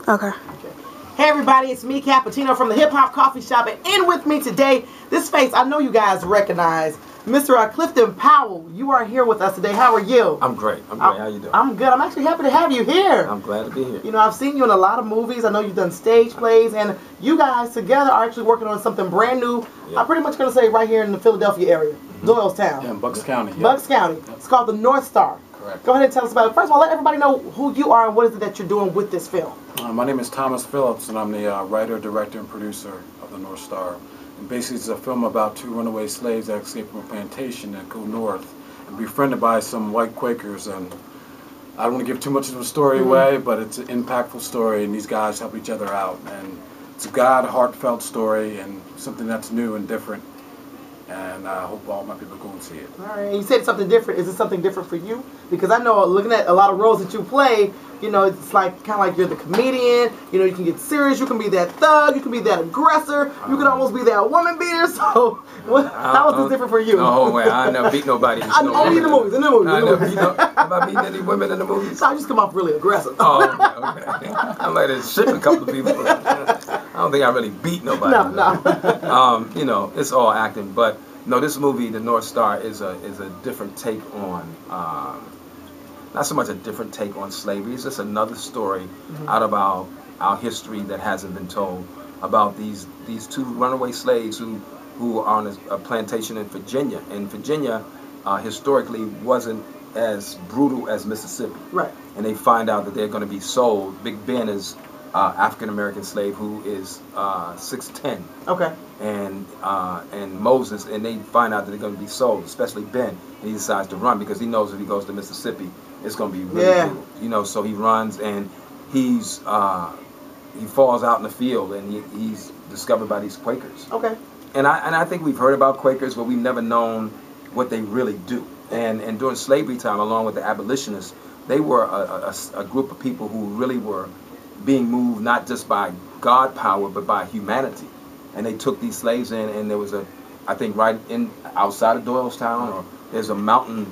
Okay. Hey everybody, it's me, Cappuchino from the Hip Hop Coffee Shop, and in with me today, this face I know you guys recognize, Mr. Clifton Powell. You are here with us today. How are you? I'm great. How you doing? I'm good. I'm actually happy to have you here. I'm glad to be here. You know, I've seen you in a lot of movies. I know you've done stage plays, and you guys together are actually working on something brand new. Yeah. I'm pretty much going to say right here in the Philadelphia area, Doylestown. Yeah, in Bucks County. Yeah. Bucks County. Yep. It's called the North Star. Correct. Go ahead and tell us about it. First of all, let everybody know who you are and what is it that you're doing with this film. My name is Thomas Phillips, and I'm the writer, director, and producer of the North Star. And basically, it's a film about two runaway slaves that escape from a plantation that go north and befriended by some white Quakers. And I don't want to give too much of the story away, but it's an impactful story, and these guys help each other out. And it's a heartfelt story and something that's new and different. And I hope all my people go and see it. All right. And you said something different. Is it something different for you? Because I know, looking at a lot of roles that you play, you know, it's like kind of like you're the comedian. You know, you can get serious. You can be that thug. You can be that aggressor. You can almost be that woman beater. So, how is this different for you? No way. I never beat nobody. Only in the movies. In the movies. I never beat have I beaten any women in the movies? So I just come off really aggressive. Oh, okay. I might have shipped a couple of people. I don't think I really beat nobody. No. You know, it's all acting, but no, this movie, The North Star, is a different take on. Not so much a different take on slavery. It's just another story out of our history that hasn't been told about these two runaway slaves who are on a plantation in Virginia. And Virginia historically wasn't as brutal as Mississippi. Right. And they find out that they're going to be sold. Big Ben is African-American slave who is 6'10". Okay. And Moses, and they find out that they're going to be sold, especially Ben. And he decides to run because he knows if he goes to Mississippi, it's going to be really brutal. You know, so he runs and he falls out in the field and he's discovered by these Quakers. Okay. And I think we've heard about Quakers, but we've never known what they really do. And during slavery time, along with the abolitionists, they were a group of people who really were being moved not just by God power, but by humanity. And they took these slaves in, and there was I think right outside of Doylestown, or there's a mountain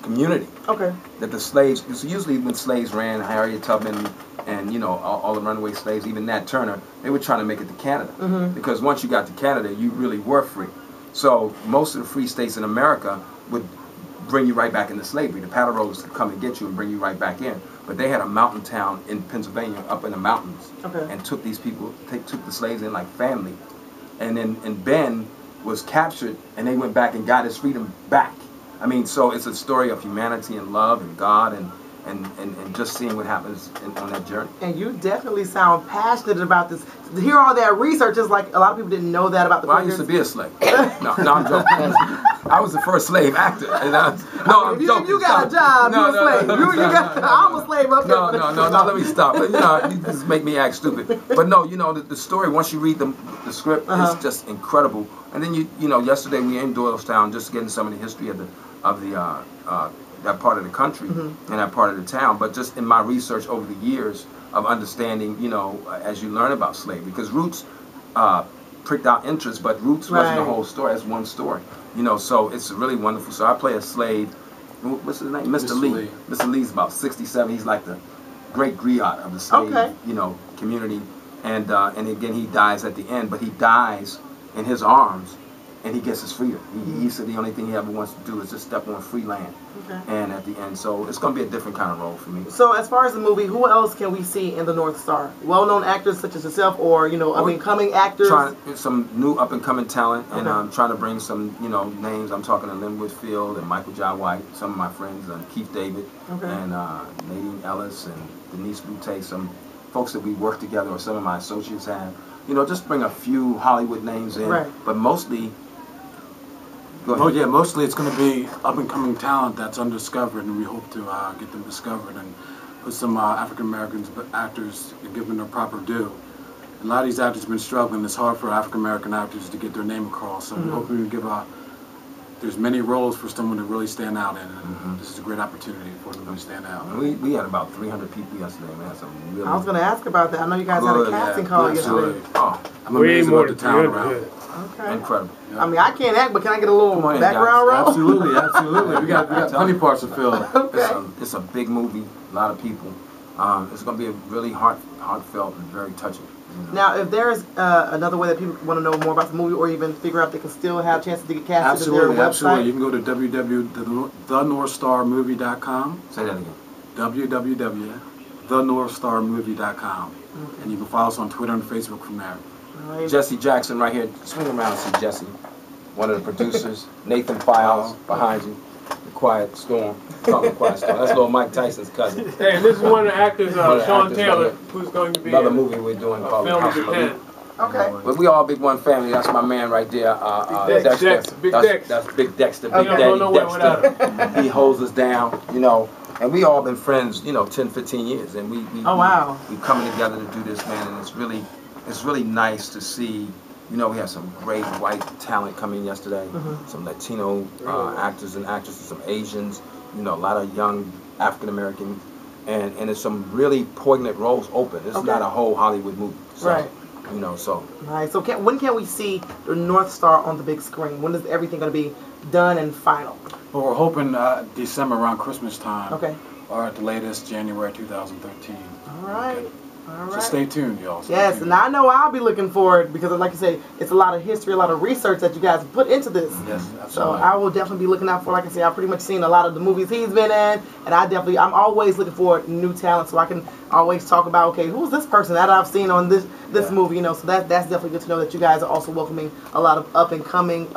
community. Okay. That the slaves, because usually when slaves ran, Harriet Tubman and, you know, all the runaway slaves, even Nat Turner, they were trying to make it to Canada. Because once you got to Canada, you really were free. So most of the free states in America would bring you right back into slavery. The paddle rollers could come and get you and bring you right back in. But they had a mountain town in Pennsylvania, up in the mountains, and took these people, took the slaves in like family. And then Ben was captured, and they went back and got his freedom back. I mean, so it's a story of humanity and love and God and just seeing what happens on that journey. And you definitely sound passionate about this. To hear all that research is like a lot of people didn't know that about the Quakers. I used to be a slave. No, I'm joking. I was the first slave actor. And I'm joking. You got a job, you're a slave. I'm a slave up here. No, let me stop. You know, you just make me act stupid. But no, you know, the story, once you read the script, it's just incredible. And then, you know, yesterday we were in Doylestown just getting some of the history of that part of the country and that part of the town. But just in my research over the years of understanding, you know, as you learn about slavery, because Roots pricked out interest, but Roots wasn't the whole story. It's one story, you know. So it's really wonderful. So I play a slave. What's his name? Mr. Lee. Mr. Lee's about 67. He's like the great griot of the slave, you know, community. And again, he dies at the end, but he dies in his arms. And he gets his freedom. He said the only thing he ever wants to do is just step on free land. And at the end, so it's going to be a different kind of role for me. So as far as the movie, who else can we see in The North Star? Well-known actors such as yourself, or, you know, up-and-coming actors? Some new up-and-coming talent, and I'm trying to bring some, you know, names. I'm talking to Lynn Whitfield and Michael Jai White, some of my friends, Keith David, and Nadine Ellis and Denise Boutte, some folks that we work together, or some of my associates have. You know, just bring a few Hollywood names in, but mostly... Oh yeah, mostly it's going to be up-and-coming talent that's undiscovered, and we hope to get them discovered and put some African-American actors and give them their proper due. A lot of these actors have been struggling. It's hard for African-American actors to get their name across, so we hope we can give there's many roles for someone to really stand out in, and this is a great opportunity for them to stand out. We had about 300 people yesterday, man. Really I was going to ask about that. I know you guys had a casting call yesterday. I'm amazed about the talent around. Okay. Incredible. I mean, I can't act, but can I get a little background role? Absolutely. We got plenty parts to fill. It's a big movie, a lot of people. It's going to be a really heartfelt and very touching. Now, if there's another way that people want to know more about the movie, or even figure out they can still have chances to get casted to their website. Absolutely. You can go to www.thenorthstarmovie.com. Say that again. www.thenorthstarmovie.com. Okay. And you can follow us on Twitter and Facebook from there. Right. Jesse Jackson right here. Swing around and see Jesse. One of the producers. Nathan Files behind you. The Quiet Storm. Talking Quiet Storm. That's little Mike Tyson's cousin. Hey, and this is one of the actors, Sean Taylor, who's going to be another movie we're doing called film in House of Japan. Okay. But we all big one family. That's my man right there. Big Dex. That's Big Dexter. Big Daddy Dexter. He holds us down, you know. And we all been friends, you know, 10, 15 years. And we coming together to do this, man. And it's really nice to see. You know, we had some great white talent come in yesterday. Some Latino actors and actresses, some Asians. You know, a lot of young African American, and there's some really poignant roles open. It's not a whole Hollywood movie. So, right. You know, so. Nice. So when can we see the North Star on the big screen? When is everything going to be done and final? Well, we're hoping December around Christmas time. Okay. Or at the latest January 2013. All right. Okay. All right. So stay tuned, y'all. Yes, and I know I'll be looking forward because, like you say, it's a lot of history, a lot of research that you guys put into this. Yes, absolutely. So I will definitely be looking out for. Like I say, I've pretty much seen a lot of the movies he's been in, and I'm always looking for new talent, so I can always talk about, okay, who's this person that I've seen on this movie, you know. So that's definitely good to know that you guys are also welcoming a lot of up and coming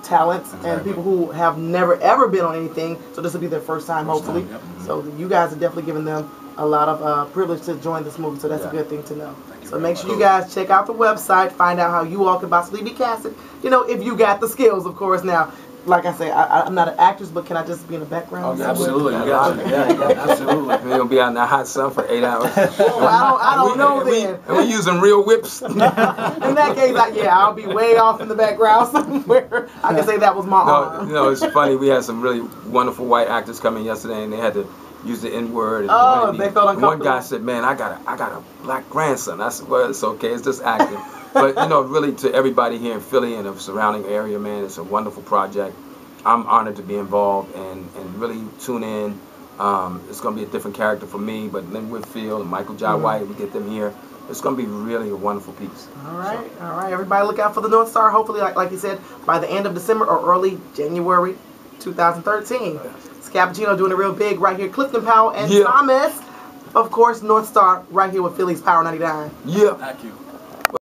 talents and people who have never ever been on anything. So this will be their first time, hopefully. So you guys are definitely giving them a lot of privilege to join this movie, so that's a good thing to know. So make sure you guys check out the website, find out how you all can possibly be casted. You know, if you got the skills, of course. Now, like I say, I'm not an actress, but can I just be in the background? Oh, absolutely, you got it. Yeah, absolutely. We're gonna be out in the hot sun for 8 hours. I don't know then. And we're using real whips. In that case, I'll be way off in the background somewhere. I can say that was my arm. You know, it's funny. We had some really wonderful white actors come in yesterday, and they had to use the N-word. Oh, they felt uncomfortable. One guy said, "Man, I got a black grandson." I said, "Well, it's okay. It's just acting." But you know, really, to everybody here in Philly and the surrounding area, man, it's a wonderful project. I'm honored to be involved and really tune in. It's going to be a different character for me, but Lynn Whitfield and Michael Jai White, we get them here. It's going to be really a wonderful piece. All right. Everybody look out for the North Star. Hopefully, like you said, by the end of December or early January 2013. It's Cappuchino doing it real big right here. Clifton Powell and Thomas, of course, North Star right here with Philly's Power 99. Yeah. Thank you.